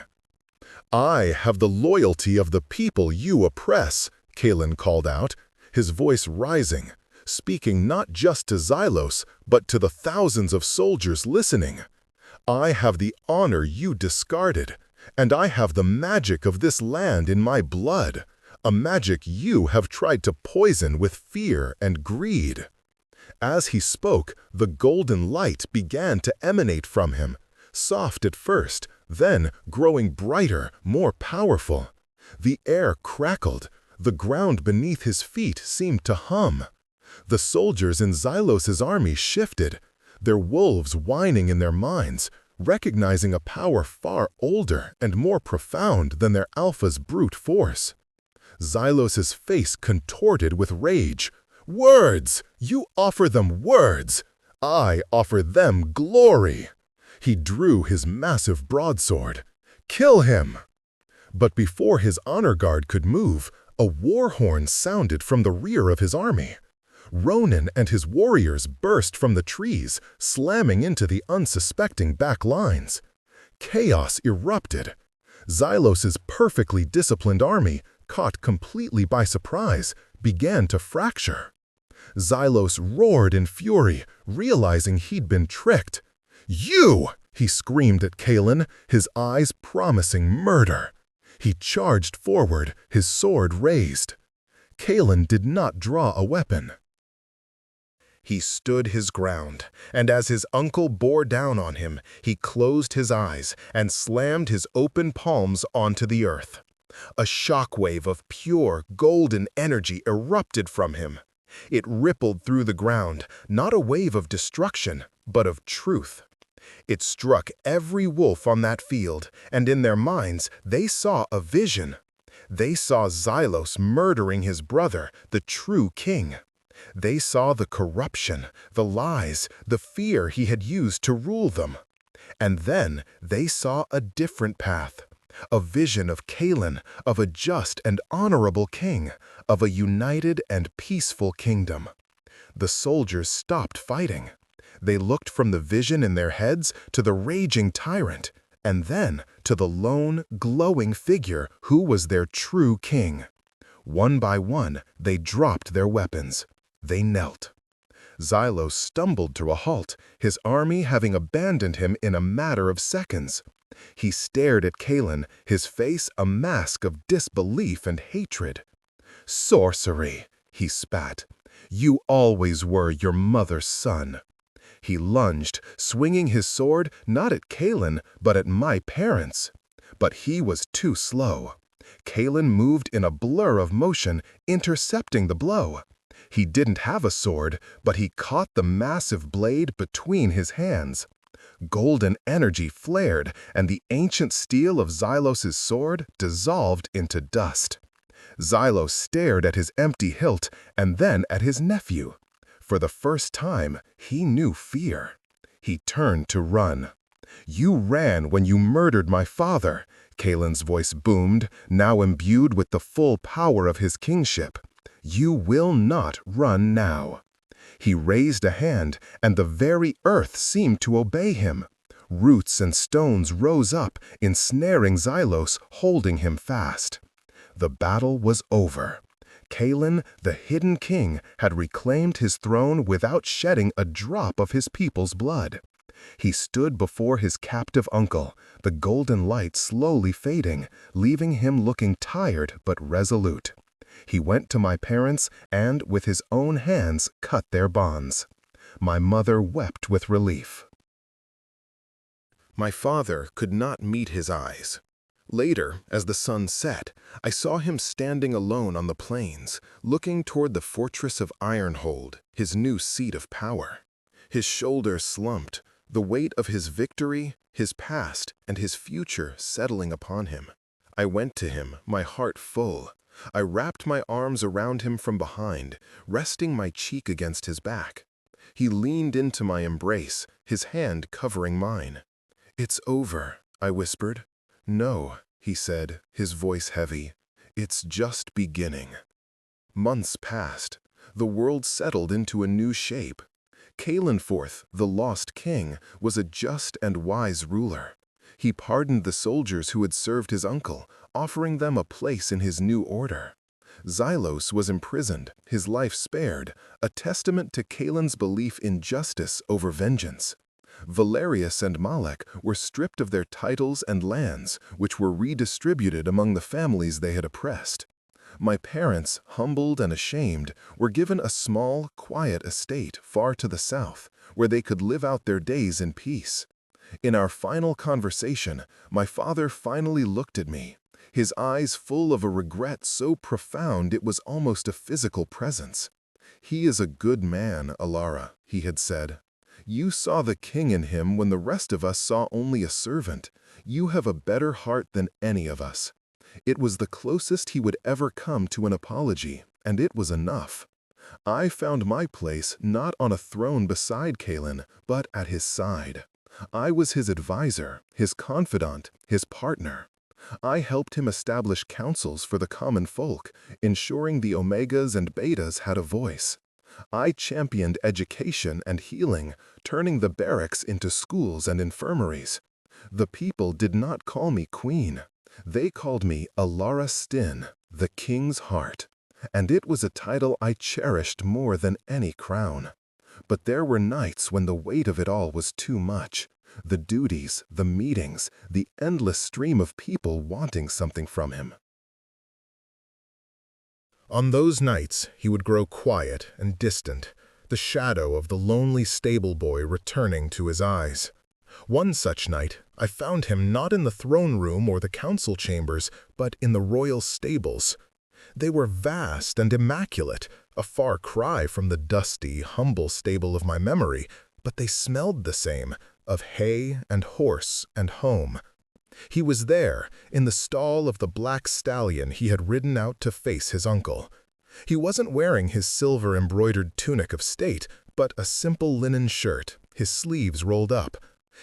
"I have the loyalty of the people you oppress," Kalen called out, his voice rising, speaking not just to Xylos, but to the thousands of soldiers listening. "I have the honor you discarded, and I have the magic of this land in my blood, a magic you have tried to poison with fear and greed." As he spoke, the golden light began to emanate from him, soft at first, then growing brighter, more powerful. The air crackled, the ground beneath his feet seemed to hum. The soldiers in Xylos's army shifted, their wolves whining in their minds, recognizing a power far older and more profound than their alpha's brute force. Xylos's face contorted with rage. "Words! You offer them words! I offer them glory!" He drew his massive broadsword. "Kill him!" But before his honor guard could move, a war horn sounded from the rear of his army. Ronan and his warriors burst from the trees, slamming into the unsuspecting back lines. Chaos erupted. Xylos's perfectly disciplined army, caught completely by surprise, began to fracture. Xylos roared in fury, realizing he'd been tricked. "You!" he screamed at Kalen, his eyes promising murder. He charged forward, his sword raised. Kalen did not draw a weapon. He stood his ground, and as his uncle bore down on him, he closed his eyes and slammed his open palms onto the earth. A shockwave of pure, golden energy erupted from him. It rippled through the ground, not a wave of destruction, but of truth. It struck every wolf on that field, and in their minds they saw a vision. They saw Xylos murdering his brother, the true king. They saw the corruption, the lies, the fear he had used to rule them. And then they saw a different path, a vision of Kalen, of a just and honorable king, of a united and peaceful kingdom. The soldiers stopped fighting. They looked from the vision in their heads to the raging tyrant, and then to the lone, glowing figure who was their true king. One by one, they dropped their weapons. They knelt. Xylos stumbled to a halt, his army having abandoned him in a matter of seconds. He stared at Kalen, his face a mask of disbelief and hatred. "Sorcery," he spat. "You always were your mother's son." He lunged, swinging his sword not at Kalen, but at my parents. But he was too slow. Kalen moved in a blur of motion, intercepting the blow. He didn't have a sword, but he caught the massive blade between his hands. Golden energy flared, and the ancient steel of Xylos's sword dissolved into dust. Xylos stared at his empty hilt and then at his nephew. For the first time, he knew fear. He turned to run. "You ran when you murdered my father," Kalen's voice boomed, now imbued with the full power of his kingship. "You will not run now." He raised a hand, and the very earth seemed to obey him. Roots and stones rose up, ensnaring Xylos, holding him fast. The battle was over. Kalen, the hidden king, had reclaimed his throne without shedding a drop of his people's blood. He stood before his captive uncle, the golden light slowly fading, leaving him looking tired but resolute. He went to my parents and, with his own hands, cut their bonds. My mother wept with relief. My father could not meet his eyes. Later, as the sun set, I saw him standing alone on the plains, looking toward the fortress of Ironhold, his new seat of power. His shoulders slumped, the weight of his victory, his past, and his future settling upon him. I went to him, my heart full. I wrapped my arms around him from behind, resting my cheek against his back. He leaned into my embrace, his hand covering mine. "It's over," I whispered. "No," he said, his voice heavy. "It's just beginning." Months passed. The world settled into a new shape. Kalenforth, the lost king, was a just and wise ruler. He pardoned the soldiers who had served his uncle, offering them a place in his new order. Xylos was imprisoned, his life spared, a testament to Kalen's belief in justice over vengeance. Valerius and Malek were stripped of their titles and lands, which were redistributed among the families they had oppressed. My parents, humbled and ashamed, were given a small, quiet estate far to the south, where they could live out their days in peace. In our final conversation, my father finally looked at me, his eyes full of a regret so profound it was almost a physical presence. "He is a good man, Alara," he had said. "You saw the king in him when the rest of us saw only a servant. You have a better heart than any of us." It was the closest he would ever come to an apology, and it was enough. I found my place not on a throne beside Kalen, but at his side. I was his advisor, his confidant, his partner. I helped him establish councils for the common folk, ensuring the Omegas and Betas had a voice. I championed education and healing, turning the barracks into schools and infirmaries. The people did not call me queen. They called me Alara Stin, the king's heart, and it was a title I cherished more than any crown. But there were nights when the weight of it all was too much. The duties, the meetings, the endless stream of people wanting something from him. On those nights, he would grow quiet and distant, the shadow of the lonely stable boy returning to his eyes. One such night, I found him not in the throne room or the council chambers, but in the royal stables. They were vast and immaculate, a far cry from the dusty, humble stable of my memory, but they smelled the same, of hay and horse and home. He was there, in the stall of the black stallion he had ridden out to face his uncle. He wasn't wearing his silver-embroidered tunic of state, but a simple linen shirt, his sleeves rolled up.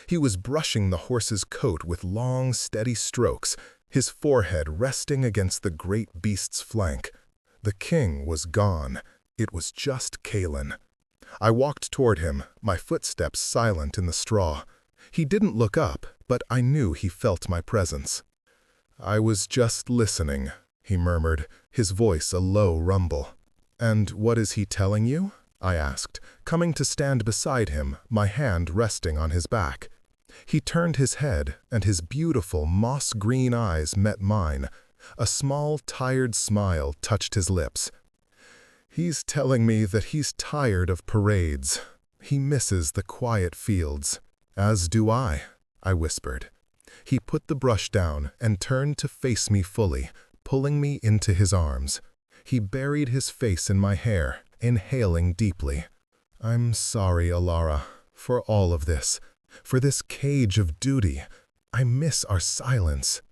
He was brushing the horse's coat with long, steady strokes, his forehead resting against the great beast's flank. The king was gone. It was just Kalen. I walked toward him, my footsteps silent in the straw. He didn't look up, but I knew he felt my presence. "I was just listening," he murmured, his voice a low rumble. "And what is he telling you?" I asked, coming to stand beside him, my hand resting on his back. He turned his head, and his beautiful moss-green eyes met mine. A small, tired smile touched his lips. "He's telling me that he's tired of parades. He misses the quiet fields. As do I whispered. He put the brush down and turned to face me fully, pulling me into his arms. He buried his face in my hair, inhaling deeply. "I'm sorry, Alara, for all of this, for this cage of duty. I miss our silence."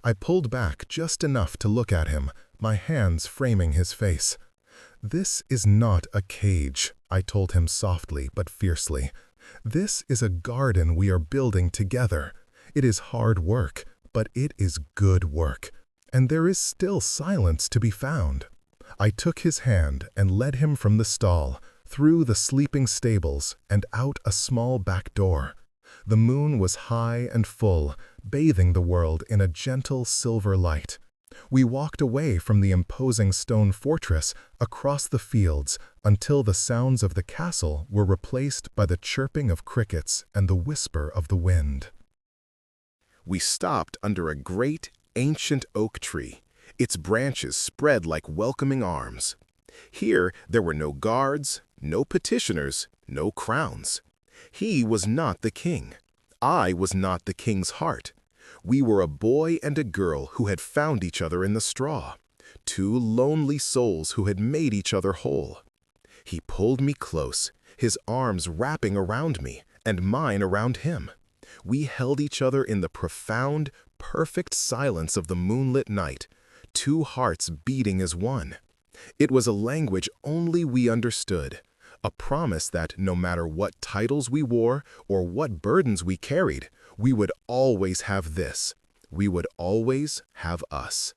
I pulled back just enough to look at him, my hands framing his face. "This is not a cage," I told him softly but fiercely. "This is a garden we are building together. It is hard work, but it is good work. And there is still silence to be found." I took his hand and led him from the stall, through the sleeping stables, and out a small back door. The moon was high and full, bathing the world in a gentle silver light. We walked away from the imposing stone fortress across the fields until the sounds of the castle were replaced by the chirping of crickets and the whisper of the wind. We stopped under a great, ancient oak tree. Its branches spread like welcoming arms. Here there were no guards, no petitioners, no crowns. He was not the king. I was not the king's heart. We were a boy and a girl who had found each other in the straw, two lonely souls who had made each other whole. He pulled me close, his arms wrapping around me and mine around him. We held each other in the profound, perfect silence of the moonlit night, two hearts beating as one. It was a language only we understood, a promise that no matter what titles we wore or what burdens we carried, we would always have this. We would always have us.